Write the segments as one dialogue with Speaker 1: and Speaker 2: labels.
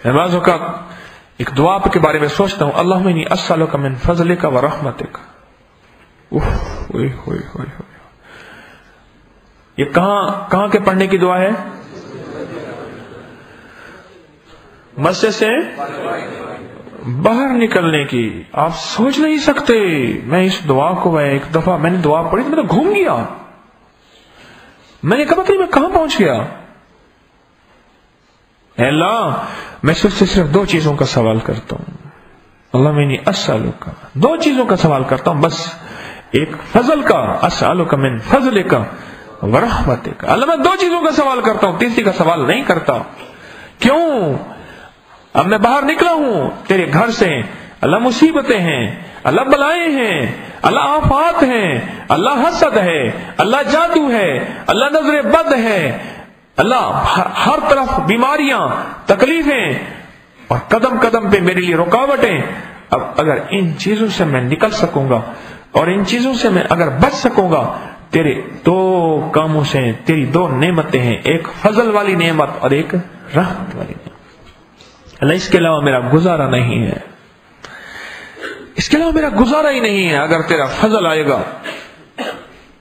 Speaker 1: बाज़ औक़ात एक दुआ के बारे में सोचता हूँ, अल्लाहुम्मा इन्नी अस्अलुका मिन फ़ज़लिका व रहमतिका। ये कहां के पढ़ने की दुआ है? मस्जिद से बाहर निकलने की। आप सोच नहीं सकते, मैं इस दुआ को एक दफा मैंने दुआ पढ़ी तो मैं तो घूम गया। मैंने कहा पता नहीं मैं कहां पहुंच गया। अल्लाह, मैं सिर्फ दो चीजों का सवाल करता हूं, अल्लाह मैंने अस्अलुका, दो चीजों का सवाल करता हूं बस। एक फजल का, अस्अलुका मिन फजलिका व रहमतिका। अल्लाह मैं दो चीजों का सवाल करता हूं, तीसरी का सवाल नहीं करता। क्यों? अब मैं बाहर निकला हूं तेरे घर से, अल्लाह मुसीबतें हैं, अल्लाह बलाएं हैं, अल्लाह आफात हैं, अल्लाह हसद है, अल्लाह जादू है, अल्लाह नजर बद है, अल्लाह हर तरफ बीमारियां, तकलीफें और कदम कदम पे मेरे लिए रुकावटें। अब अगर इन चीजों से मैं निकल सकूंगा और इन चीजों से मैं अगर बच सकूंगा, तेरे दो कामों से तेरी दो नेमतें हैं, एक फजल वाली नेमत और एक रहमत वाली नेमत। अल्लाह इसके अलावा मेरा गुजारा नहीं है, इसके अलावा मेरा गुजारा ही नहीं है। अगर तेरा फजल आएगा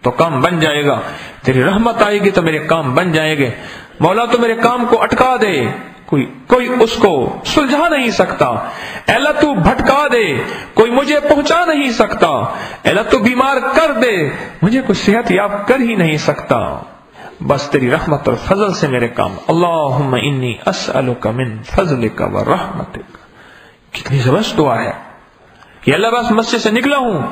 Speaker 1: तो काम बन जाएगा, तेरी रहमत आएगी तो मेरे काम बन जाएंगे। मौला तो मेरे काम को अटका दे, कोई उसको सुलझा नहीं सकता। अल्लाह तू भटका दे, कोई मुझे पहुंचा नहीं सकता। अल्लाह तू बीमार कर दे, मुझे कोई सेहत याब कर ही नहीं सकता। बस तेरी रहमत और फजल से मेरे काम। अल्लाहुम्मा इन्नी अस्अलुका मिन फजलिका व रहमतिका। कितनी जबरदस्त दुआ है कि अल्लाह बस मस्जिद से निकला हूं,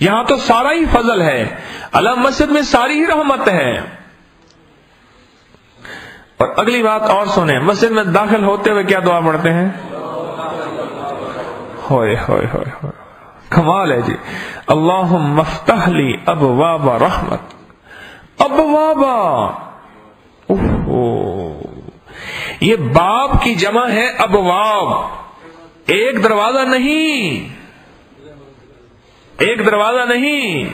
Speaker 1: यहां तो सारा ही फजल है, अल्लाह मस्जिद में सारी ही रहमत है। और अगली बात और सुने, मस्जिद में दाखिल होते हुए क्या दुआ पढ़ते हैं? होए होए होए होए, कमाल है जी। अल्लाहुम्मा फ़्तह ली अबवाब रहमत। अबवाबा, ये बाब की जमा है अबवाब। एक दरवाजा नहीं, एक दरवाजा नहीं।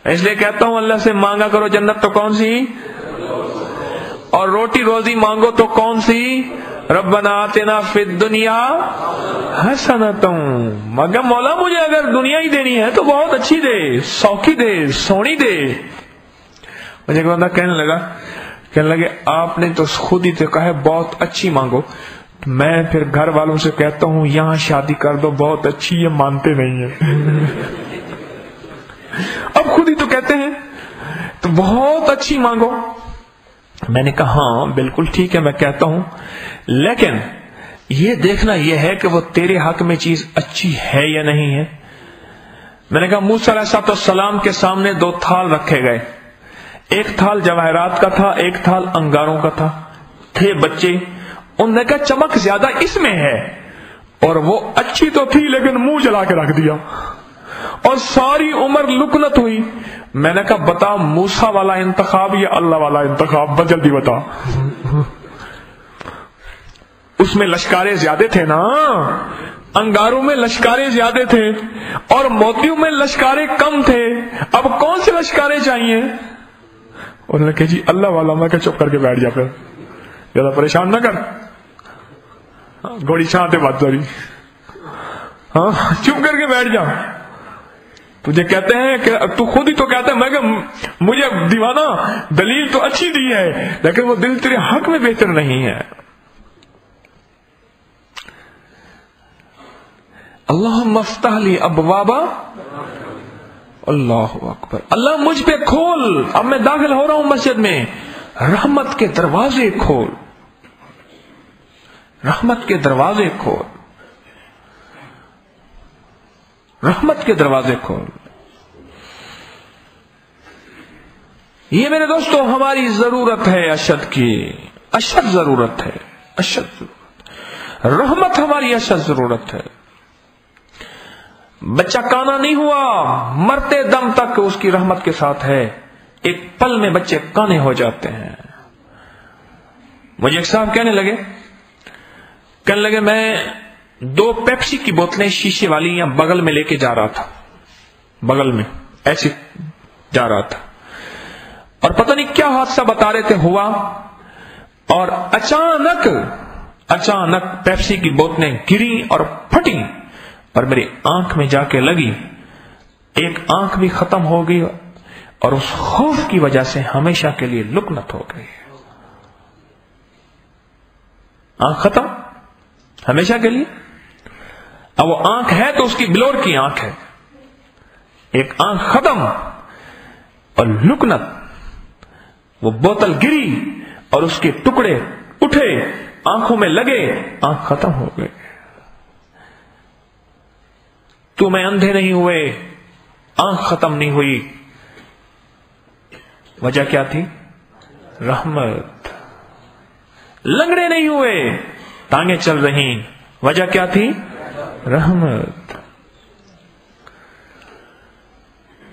Speaker 1: इसलिए कहता हूं अल्लाह से मांगा करो जन्नत तो कौन सी, और रोटी रोजी मांगो तो कौन सी, रब्बना आतिना फिद दुनिया हसनतुम। मगर मौला मुझे अगर दुनिया ही देनी है तो बहुत अच्छी दे, सौखी दे, सोनी दे। मुझे बंदा कहने लगे आपने तो खुद ही तो कहा है बहुत अच्छी मांगो। तो मैं फिर घर वालों से कहता हूं यहां शादी कर दो, बहुत अच्छी, ये मानते नहीं है। अब खुद ही तो कहते हैं तो बहुत अच्छी मांगो। मैंने कहा हाँ बिल्कुल ठीक है, मैं कहता हूं, लेकिन ये देखना यह है कि वो तेरे हक में चीज अच्छी है या नहीं है। मैंने कहा मूसा अलैहिस्सलाम के सामने दो थाल रखे गए, एक थाल जवाहरात का था, एक थाल अंगारों का था। थे बच्चे, उन्होंने कहा चमक ज्यादा इसमें है, और वो अच्छी तो थी लेकिन मुंह जला के रख दिया और सारी उम्र लुकनत हुई। मैंने कहा बता मूसा वाला इंतखाब या अल्लाह वाला इंतखाब, जल्दी बता। उसमें लश्कारे ज्यादा थे ना, अंगारों में लश्कारे ज्यादा थे और मोतियों में लश्कारे कम थे। अब कौन से लश्कारे चाहिए? उन्होंने कहा जी अल्लाह वाला। मैं क्या चुप करके बैठ जा, फिर ज्यादा परेशान ना कर, घोड़ी छाते बात सारी, हाँ चुप करके बैठ जा। तुझे कहते हैं कि तू खुद ही तो कहता है, मैं क्या मुझे दीवाना दलील तो अच्छी दी है लेकिन वो दिल तेरे हक में बेहतर नहीं है। अल्लाहुम्मा फ़्तह ली अबवाबा, अल्लाह अकबर, अल्लाह मुझ पे खोल। अब मैं दाखिल हो रहा हूं मस्जिद में, रहमत के दरवाजे खोल, रहमत के दरवाजे खोल, रहमत के दरवाजे खोल। ये मेरे दोस्तों हमारी जरूरत है, अशद की अशद जरूरत है, अशद जरूरत, रहमत हमारी अशद जरूरत है। बच्चा काना नहीं हुआ, मरते दम तक उसकी रहमत के साथ है। एक पल में बच्चे काने हो जाते हैं। मुझे एक साहब कहने लगे मैं 2 पेप्सी की बोतलें शीशे वाली यहां बगल में लेके जा रहा था, बगल में ऐसे जा रहा था, और पता नहीं क्या हादसा बता रहे थे हुआ, और अचानक पेप्सी की बोतलें गिरी और फटी और मेरी आंख में जाके लगी। एक आंख भी खत्म हो गई और उस खौफ की वजह से हमेशा के लिए लुकनत हो गई। आंख खत्म हमेशा के लिए। अब वो आंख है तो उसकी बिलोर की आंख है। एक आंख खत्म और लुकनत, वो बोतल गिरी और उसके टुकड़े उठे, आंखों में लगे, आंख खत्म हो गई। तो मैं अंधे नहीं हुए, आंख खत्म नहीं हुई। वजह क्या थी? रहमत। लंगड़े नहीं हुए, टांगे चल रही, वजह क्या थी? रहमत।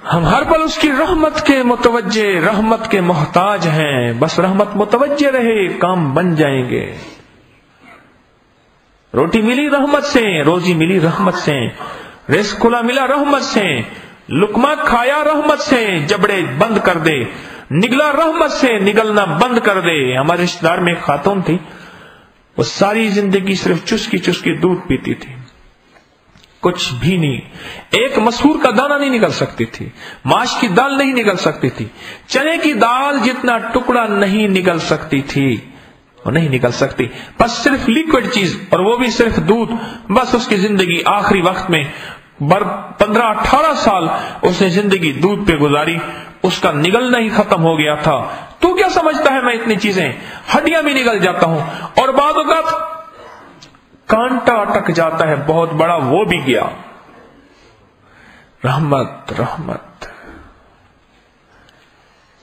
Speaker 1: हम हर पल उसकी रहमत के मुतवज्जे, रहमत के मोहताज हैं। बस रहमत मुतवज्जे रहे, काम बन जाएंगे। रोटी मिली रहमत से, रोजी मिली रहमत से, रिज़्क़ खुला मिला रहमत से, लुकमा खाया रहमत से, जबड़े बंद कर दे, निगला रहमत से, निगलना बंद कर दे। हमारे रिश्तेदार में एक खातून थी, वो सारी जिंदगी सिर्फ चुस्की चुस्की दूध पीती थी, कुछ भी नहीं। एक मसूर का दाना नहीं निकल सकती थी, माश की दाल नहीं निकल सकती थी, चने की दाल जितना टुकड़ा नहीं निकल सकती थी, वो नहीं निकल सकती। बस सिर्फ लिक्विड चीज, और वो भी सिर्फ दूध। बस उसकी जिंदगी आखिरी वक्त में 15-18 साल उसने जिंदगी दूध पे गुजारी। उसका निगलना ही खत्म हो गया था। तू क्या समझता है मैं इतनी चीजें, हड्डियां भी निगल जाता हूं, और बाद वक्त कांटा अटक जाता है बहुत बड़ा, वो भी गया। रहमत रहमत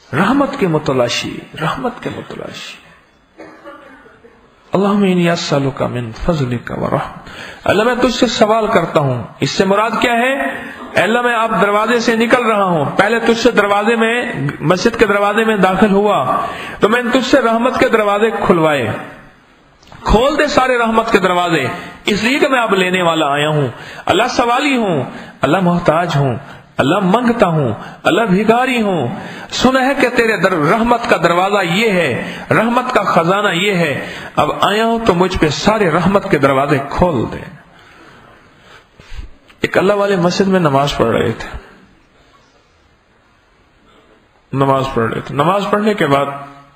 Speaker 1: रहमत के मुतलाशी, रहमत के मुतलाशी। अल्लाहुम्मा इन्नी अस्अलुका मिन फज़लिका व रहमतिक। अल्लाह मैं तुझसे सवाल करता हूं। इससे मुराद क्या है? अल्लाह मैं आप दरवाजे से निकल रहा हूं, पहले तुझसे दरवाजे में, मस्जिद के दरवाजे में दाखिल हुआ तो मैंने तुझसे रहमत के दरवाजे खुलवाए। खोल दे सारे रहमत के दरवाजे, इसलिए कि मैं अब लेने वाला आया हूं। अल्लाह सवाली हूं, अल्लाह मोहताज हूं, अल्लाह मंगता हूं, अल्लाह भिखारी हूं। सुना है कि तेरे रहमत का दरवाजा ये है, रहमत का खजाना ये है। अब आया हूं तो मुझ पे सारे रहमत के दरवाजे खोल दे। एक अल्लाह वाले मस्जिद में नमाज पढ़ रहे थे, नमाज पढ़ने के बाद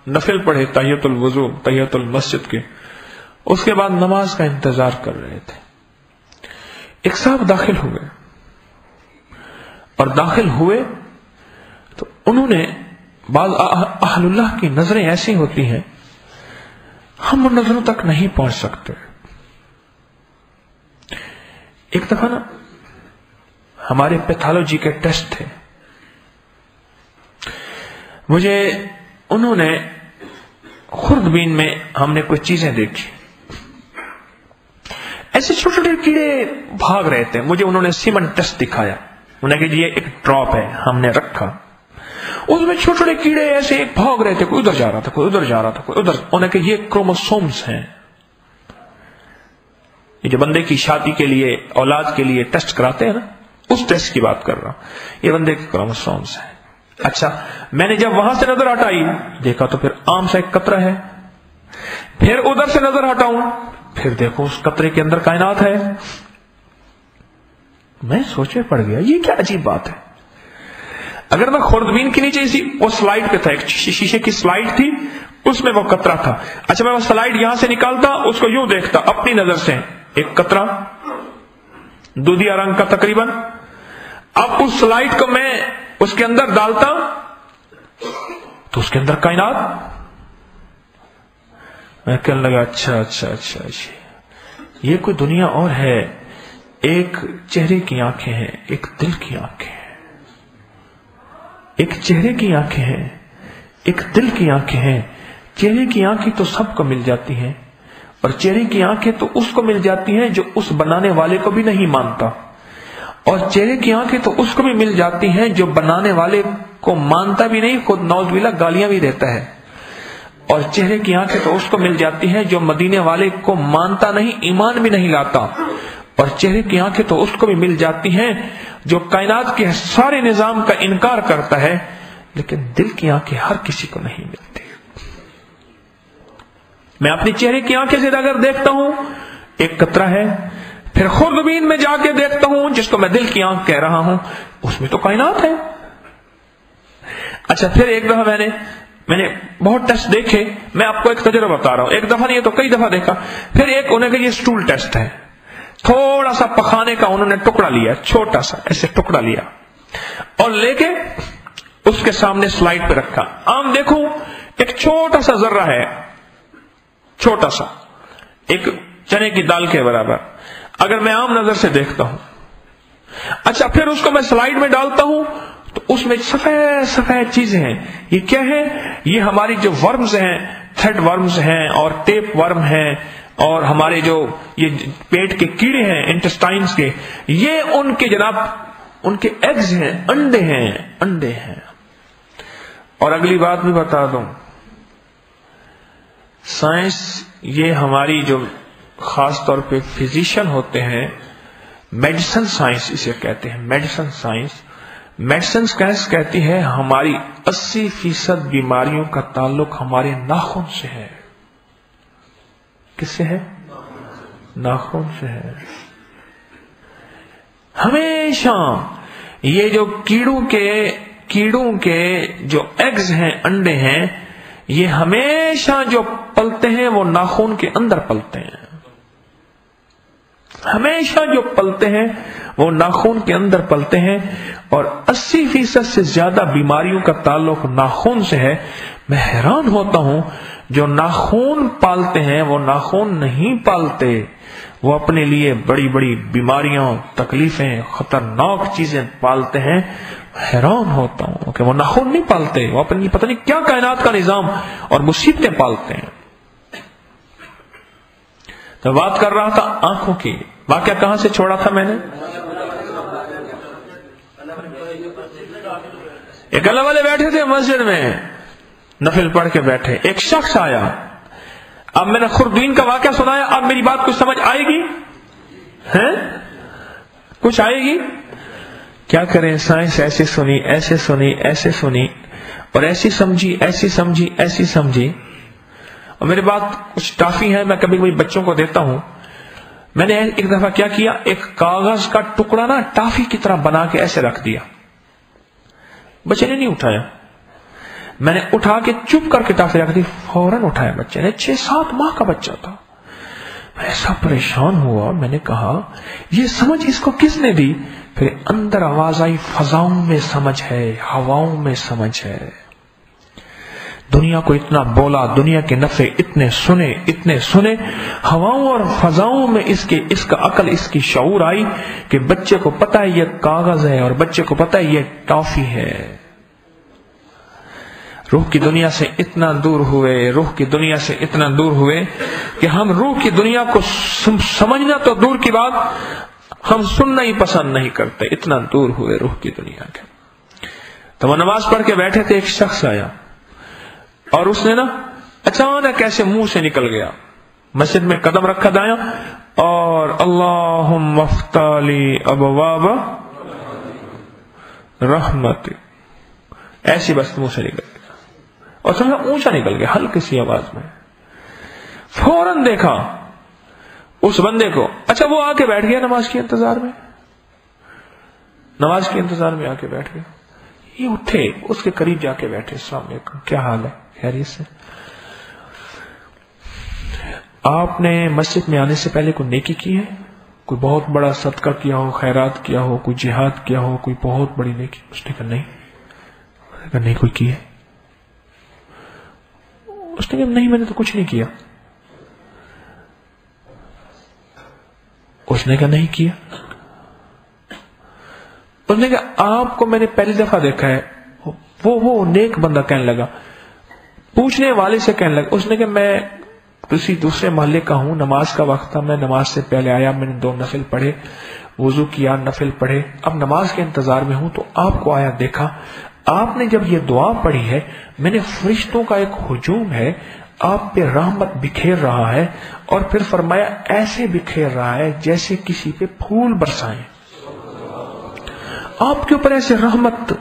Speaker 1: नफिल पढ़े, तहियतुल वुजू, तहियतुल मस्जिद के। उसके बाद नमाज का इंतजार कर रहे थे। एक साहब दाखिल हुए, और दाखिल हुए तो उन्होंने, बाज़ अहलुल्लाह की नजरें ऐसी होती हैं, हम उन नजरों तक नहीं पहुंच सकते। एक दफा ना हमारे पैथोलॉजी के टेस्ट थे, मुझे उन्होंने खुर्दबीन में हमने कुछ चीजें देखी, ऐसे छोटे छोटे कीड़े भाग रहे थे। मुझे उन्होंने सीमेंट टेस्ट दिखाया, उन्होंने कहा ये एक ड्रॉप है, हमने रखा, उसमें छोटे छोटे कीड़े ऐसे भाग रहे थे, कोई उधर जा रहा था, कोई उधर जा रहा था, कोई उधर। उन्होंने कहा ये क्रोमोसोम्स हैं, ये जो बंदे की शादी के लिए, औलाद के लिए टेस्ट कराते हैं ना, उस टेस्ट की बात कर रहा हूं, ये बंदे के क्रोमोसोम्स हैं। अच्छा, मैंने जब वहां से नजर हटाई, देखा तो फिर आम सा एक कतरा है। फिर उधर से नजर हटाऊं, फिर देखो उस कतरे के अंदर कायनात है। मैं सोचे पड़ गया, ये क्या अजीब बात है। अगर मैं खुर्दबीन के नीचे इसी वो स्लाइड पे था, एक शीशे की स्लाइड थी, उसमें वो कतरा था। अच्छा, मैं वो स्लाइड यहां से निकालता, उसको यूं देखता अपनी नजर से, एक कतरा दूधिया रंग का तकरीबन। अब उस स्लाइड को मैं उसके अंदर डालता तो उसके अंदर कायनात। मैं कहने लगा अच्छा, ये कोई दुनिया और है। एक चेहरे की आंखें हैं, एक दिल की आंखें हैं, एक चेहरे की आंखें हैं, एक दिल की आंखें हैं। चेहरे की आंखें तो सबको मिल जाती हैं, और चेहरे की आंखें तो उसको मिल जाती हैं जो उस बनाने वाले को भी नहीं मानता, और चेहरे की आंखें तो उसको भी मिल जाती हैं जो बनाने वाले को मानता भी नहीं, खुद नौज़बिल्लाह गालियां भी देता है। और चेहरे की आंखें तो उसको मिल जाती हैं जो मदीने वाले को मानता नहीं, ईमान भी नहीं लाता। और चेहरे की आंखें तो उसको भी मिल जाती हैं जो कायनात के सारे निजाम का इनकार करता है, लेकिन दिल की आंखें हर किसी को नहीं मिलती। میں اپنی چہرے کی آنکھیں سے اگر دیکھتا ہوں ایک قطرہ ہے، پھر خوردبین میں جا کے دیکھتا ہوں جس کو میں دل کی آنکھ کہہ رہا ہوں، اس میں تو کائنات ہے۔ اچھا پھر ایک دفعہ میں نے بہت ٹیسٹ دیکھے، میں آپ کو ایک تجربہ بتا رہا ہوں، ایک دفعہ نہیں تو کئی دفعہ دیکھا۔ پھر ایک انہوں نے یہ اسٹول ٹیسٹ ہے، تھوڑا سا پخانے کا انہوں نے ٹکڑا لیا، چھوٹا سا ایسے ٹکڑا لیا اور لے کے اس کے سامنے سلائڈ پہ رکھا۔ آم دیکھوں ایک چھوٹا سا ذرہ ہے، چھوٹا سا ایک چنے کی دال کے برابر، اگر میں عام نظر سے دیکھتا ہوں۔ اچھا پھر اس کو میں سلائڈ میں ڈالتا ہوں تو اس میں سفید سفید چیزیں ہیں، یہ کیا ہے؟ یہ ہماری جو ورمز ہیں، تھریڈ ورمز ہیں اور ٹیپ ورم ہیں، اور ہمارے جو یہ پیٹ کے کیڑے ہیں انٹسٹائنز کے، یہ ان کے جناب ان کے ایگز ہیں، انڈے ہیں۔ اور اگلی بات بھی بتا دوں، سائنس یہ ہماری جو خاص طور پہ فزیشین ہوتے ہیں، میڈیسن سائنس اسے کہتے ہیں، میڈیسن سائنس کہتی ہے ہماری 80% بیماریوں کا تعلق ہمارے ناخن سے ہے۔ کس سے ہے؟ ناخن سے ہے۔ ہمیشہ یہ جو کیڑوں کے جو ایگز ہیں، انڈے ہیں، یہ ہمیشہ جو پلتے ہیں وہ ناخن کے اندر پلتے ہیں، ہمیشہ جو پلتے ہیں وہ ناخن کے اندر پلتے ہیں، اور 80% سے زیادہ بیماریوں کا تعلق ناخن سے ہے۔ میں حیران ہوتا ہوں جو ناخن پالتے ہیں وہ ناخن نہیں پالتے، وہ اپنے لیے بڑی بڑی بیماریاں، تکلیفیں، خطرناک چیزیں پالتے ہیں۔ حیران ہوتا ہوں کہ وہ ناخن نہیں پالتے، وہ اپنی پتہ نہیں کیا کائنات کا نظام اور مصیبتیں پالتے ہیں۔ تو بات کر رہا تھا آنکھوں کی، واقعہ کہاں سے چھوڑا تھا میں نے؟ ایک اللہ والے بیٹھے تھے مسجد میں، نفل پڑھ کے بیٹھے، ایک شخص آیا۔ اب میں نے خوردبین کا واقعہ سنایا، اب میری بات کچھ سمجھ آئے گی؟ کچھ آئے گی؟ کیا کریں، سائنس ایسے سنی اور ایسی سمجھی۔ اور میری بات کچھ ٹافی ہے، میں کبھی کبھی بچوں کو دیتا ہوں۔ میں نے ایک دفعہ کیا کیا، ایک کاغذ کا ٹکڑا نا ٹافی کی طرح بنا کے ایسے رکھ دیا، بچے نے نہیں اٹھایا، میں نے اٹھا کے چپ کر کے ٹافی رکھ دی، فوراً اٹھایا بچے نے، 6-7 ماہ کا بچہ تھا۔ میں ایسا پریشان ہوا، میں نے کہا یہ سمجھ اس کو کس نے دی؟ پھر اندر آواز آئی، فضاؤں میں سمجھ ہے، ہواؤں میں سمجھ ہے۔ دنیا کو اتنا بولا، دنیا کے نفع اتنے سنے، ہواؤں اور فضاؤں میں اس کا عقل، اس کی شعور آئی کہ بچے کو پتا ہے یہ کاغذ ہے اور بچے کو پتا ہے یہ ٹافی ہے۔ روح کی دنیا سے اتنا دور ہوئے کہ ہم روح کی دنیا کو سمجھنا تو دور کی بات، ہم سننا ہی پسند نہیں کرتے، اتنا دور ہوئے روح کی دنیا کے۔ تو وہ نماز پڑھ کے بیٹھے تھے، ایک شخص آیا اور اس نے نا اچانک ایسے منہ سے نکل گیا، مسجد میں قدم رکھا دایا اور اللہم افتح لی ابواب رحمت، ایسی بس منہ سے نکل گیا اور سمجھا اونچا نکل گیا ہلکی سی آواز میں۔ فوراً دیکھا اس بندے کو، اچھا وہ آ کے بیٹھ گیا نماز کے انتظار میں آ کے بیٹھ گیا۔ یہ اٹھے، اس کے قریب جا کے بیٹھے، السلام علیکم، کیا حال ہے؟ خیریت سے؟ آپ نے مسجد میں آنے سے پہلے کوئی نیکی کی ہے؟ کوئی بہت بڑا صدقہ کیا ہو، خیرات کیا ہو، کوئی جہاد کیا ہو، کوئی بہت بڑی نیکی؟ اس نے کہا نہیں کوئی کی ہے۔ اس نے کہا نہیں میں نے تو کچھ نہیں کیا۔ اس نے کہا نہیں کیا۔ اس نے کہا آپ کو میں نے پہلی دفعہ دیکھا ہے۔ وہ نیک بندہ کہنے لگا، پوچھنے والے سے کہنے لگا، اس نے کہا میں کسی دوسرے محلے کا ہوں، نماز کا وقت تھا، میں نماز سے پہلے آیا، میں نے 2 نفل پڑھے، وضو کیا، نفل پڑھے، اب نماز کے انتظار میں ہوں تو آپ کو آیا، دیکھا آپ نے جب یہ دعا پڑھی ہے، میں نے فرشتوں کا ایک ہجوم ہے آپ پہ رحمت بکھیر رہا ہے، اور پھر فرمایا ایسے بکھیر رہا ہے جیسے کسی پہ پھول برسائیں، آپ کے اوپر ایسے رحمت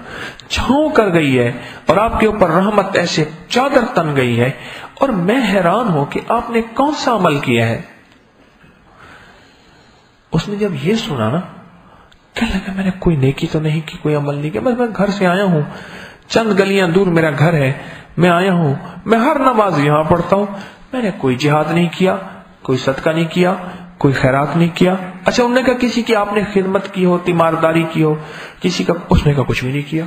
Speaker 1: چھاؤں کر گئی ہے، اور آپ کے اوپر رحمت ایسے چادر تن گئی ہے اور میں حیران ہوں کہ آپ نے کون سا عمل کیا ہے. اس نے جب یہ سنا نا کہنے لگا میں نے کوئی نیکی تو نہیں کی, کوئی عمل نہیں کیا, بس میں گھر سے آیا ہوں, چند گلیاں دور میرا گھر ہے, میں آیا ہوں, میں ہر نماز یہاں پڑھتا ہوں, میں نے کوئی جہاد نہیں کیا, کوئی صدقہ نہیں کیا, کوئی خیرات نہیں کیا. اچھا انہوں نے کہا کسی کی آپ نے خدمت کی ہو, تیمارداری کی ہو کسی کا؟ اس نے کہا کچھ بھی نہیں کیا.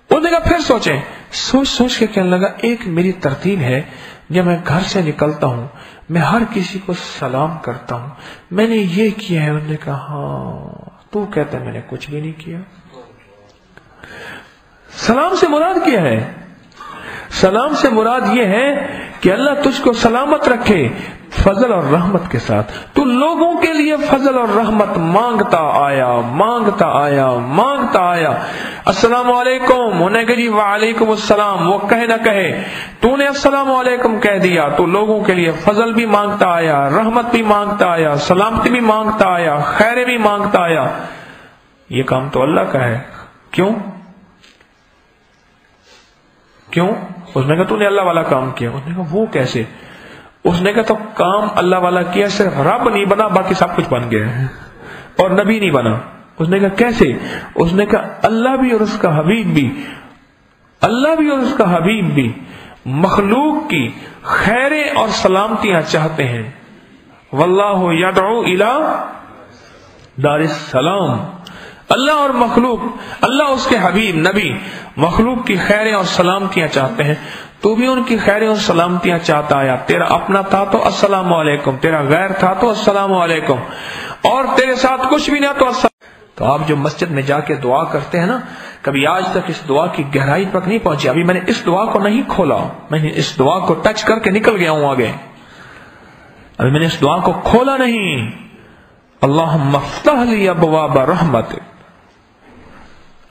Speaker 1: انہوں نے کہا پھر سوچیں. سوچ کے کہنے لگا ایک میری ترتیب ہے, جب میں گھر سے نکلتا ہوں میں ہر کسی کو سلام کرتا ہوں, میں نے یہ کیا ہے. انہوں نے کہا ہاں تو کہتا ہے میں نے کچھ بھی نہیں کیا. سلام سے مراد کیا ہے؟ سلام سے مراد یہ ہے کہ اللہ تجھ کو سلامت رکھے فضل اور رحمت کے ساتھ. تو لوگوں کے لیے فضل اور رحمت مانگتا آیا, مانگتا آیا, مانگتا آیا. السلام علیکم, انہیں کہ جی وعلیکم السلام, وہ کہے نہ کہے تو نے السلام علیکم کہہ دیا تو لوگوں کے لیے فضل بھی مانگتا آیا, رحمت بھی مانگتا آیا, سلامتی بھی مانگتا آیا, خیر بھی مانگتا آیا. یہ کام تو اللہ کا ہے. کیوں؟ اس نے کہا تو نے اللہ والا کام کیا. اس نے کہا وہ کیسے؟ اس نے کہا تو کام اللہ والا کیا, صرف رب نہیں بنا باقی سب کچھ بن گیا ہے, اور نبی نہیں بنا. اس نے کہا کیسے؟ اس نے کہا اللہ بھی اور اس کا حبیب بھی, اللہ بھی اور اس کا حبیب بھی مخلوق کی خیریں اور سلامتیاں چاہتے ہیں. واللہ یدعو الی دار السلام. اللہ اور مخلوق, اللہ اس کے حبیب نبی مخلوق کی خیریں اور سلامتیاں چاہتے ہیں. تو بھی ان کی خیریں اور سلامتیاں چاہتا آیا. تیرا اپنا تھا تو السلام علیکم, تیرا غیر تھا تو السلام علیکم, اور تیرے ساتھ کچھ بھی نہ تو السلام. تو آپ جو مسجد میں جا کے دعا کرتے ہیں نا, کبھی آج تک اس دعا کی گہرائی تک نہیں پہنچی. ابھی میں نے اس دعا کو نہیں کھولا, میں نے اس دعا کو ٹچ کر کے نکل گیا ہوں آگے. ابھی میں نے اس دعا کو کھولا نہیں. اللہم افتح لی ابواب رحمت,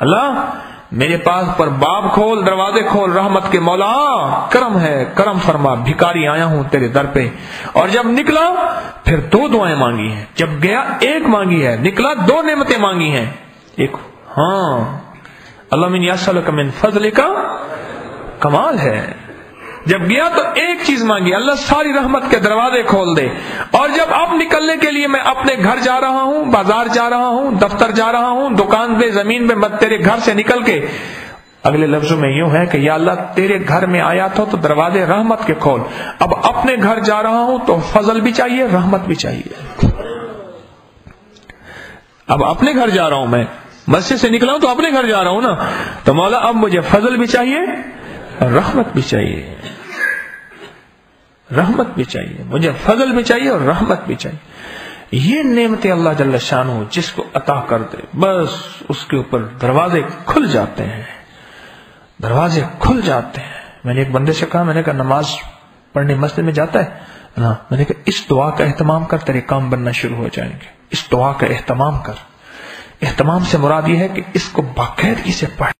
Speaker 1: اللہ میرے پاس پر باب کھول, دروازے کھول رحمت کے. مولا کرم ہے, کرم فرما, بھکاری آیا ہوں تیرے در پہ. اور جب نکلا پھر 2 دعائیں مانگی ہیں, جب گیا 1 مانگی ہے, نکلا 2 نعمتیں مانگی ہیں. ایک ہاں اللہم انی اسألک من فضلک, کمال ہے. جب گیا تو ایک چیز مانگی, اللہ ساری رحمت کے دروازے کھول دے. اور جب اب نکلنے کے لیے میں اپنے گھر جا رہا ہوں, بازار جا رہا ہوں, دفتر جا رہا ہوں, دکان پہ, زمین پہ, مت تیرے گھر سے نکل کے, اگلے لفظوں میں یوں ہے کہ یا اللہ تیرے گھر میں آیا تھا تو دروازے رحمت کے کھول. اب اپنے گھر جا رہا ہوں تو فضل بھی چاہیے, رحمت بھی چاہیے. اب اپنے گھر جا رہا ہوں, میں مسجد سے نکلا ہوں تو اپنے گھر جا رہا ہوں نا, تو مولا اب مجھے فضل بھی چاہیے اور رحمت بھی چاہیے. رحمت بھی چاہیے, مجھے فضل بھی چاہیے اور رحمت بھی چاہیے. یہ نعمتیں اللہ جل شانہ جس کو عطا کر دے, بس اس کے اوپر دروازے کھل جاتے ہیں, دروازے کھل جاتے ہیں. میں نے ایک بندے سے کہا, میں نے کہا نماز پڑھنے مسجد میں جاتا ہے نا, میں نے کہا اس دعا کا اہتمام کر, تیرے کام بننا شروع ہو جائیں گے. اس دعا کا اہتمام کر. اہتمام سے مراد یہ ہے کہ اس کو باقاعدگی سے پڑھ.